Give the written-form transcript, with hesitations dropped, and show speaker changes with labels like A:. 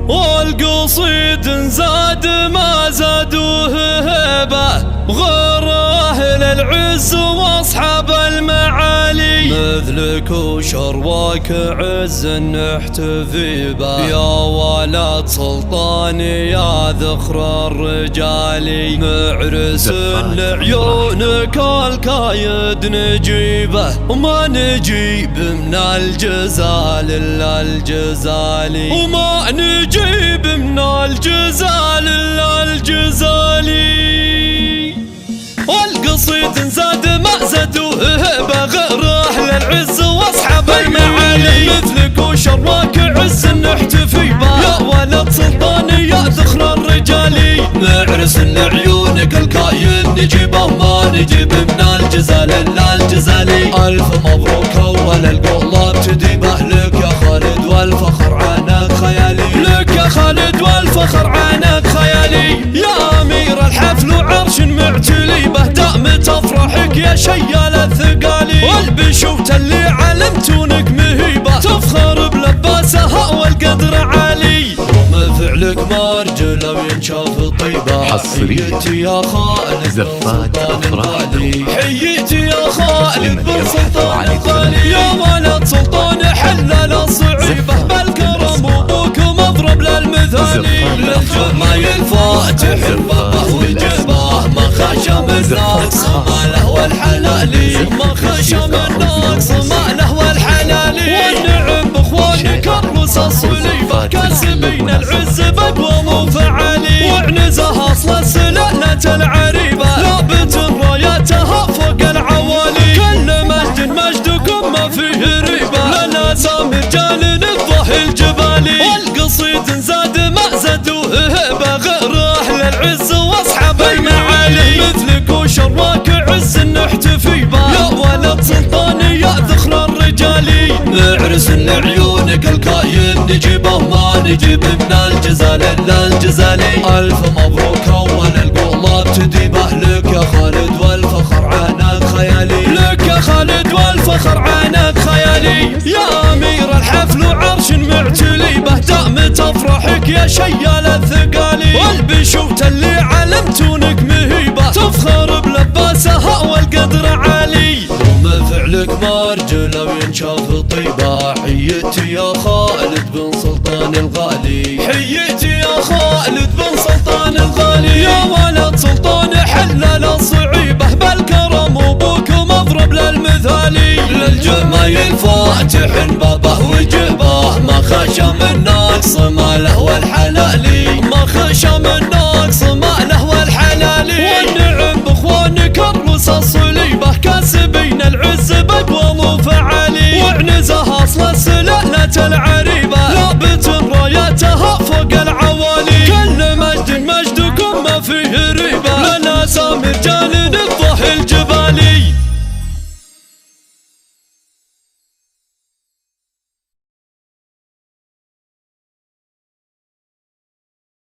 A: والقصيد زاد ما زادوه هبة غير أهل العز وأصحاب المعالي مثلك وشرواك عز نحتفي به يا ولد سلطاني يا ذخر الرجالي معرس لعيونك الكايد نجيبه وما نجيب من الجزال إلا الجزالي وما نجيب من الجزال إلا الجزالي والقصيد زاد ما زادوه هبة غير أهل العز وأصحاب المعالي مثلك وشرواك عز نحتفي به يا ولد سلطاني يا ذخر الرجالي معرس لعيونك الكاين نجيبه وما نجيب من الجزال إلا الجزالي ألف مبروك أول القول ابتدي به لك يا خالد والفخر عنك خيالي لك يا خالد والفخر عنك خيالي يا أمير الحفل وعرش معتلي به دامت أفراحك يا شيال الثقالي والبشوت اللي علمتونك مهيبة تفخر بلباسها والقدر عالي فعلك مرجله وينشاف طيبه حييتي يا خالد
B: زفات أفراحي
A: حييتي يا خالد بن سلطان الغالي يا ولد سلطان حلل الصعيبه بالكرم وابوك مضرب للمثالي للجمايل فاتح بابه وجباه ما خشى من ناقص ماله والحلالي ما خشى من ناقص ماله والحلالي والنعم باخوانك الرصاص صليبه كاسبين العز بقوم وفعالي وعنزها اصل سلالة العريبه لابت راياتها فوق العوالي كل مجد مجدكم ما فيه ريبه لنا سام رجال الضحي الجبالي والقصيد زاد ما زادوه هبه غير اهل العز واصحاب المعالي مثلك وشرواك عز نحتفي به يا ولد سلطاني يا ذخر الرجالي معرس لعيونك الكاين نجيبه وما نجيب من الجزال إلا الجزالي ألف مبروك أول القول ابتدي به لك يا خالد والفخر عنك خيالي لك يا خالد والفخر عنك خيالي يا أمير الحفل وعرش معتلي به دامت أفراحك يا شيال الثقالي والبشوت اللي علمتونك مهيبة تفخر بلباسها والقدر عالي فعلك مرجله وينشاف طيبه حييتي يا خالد بن سلطان الغالي حييتي يا خالد بن سلطان الغالي يا ولد سلطان حلل الصعيبه بالكرم وابوك مضرب للمثالي للجمايل فاتح بابه وجباه ما خشى من ناقص ماله والحلالي ما خشى من ناقص ماله والحلالي والنعم باخوانك الرصاص صليبه كاسبين العز بقوم وفعالي وعنزها اصل سلالة العالي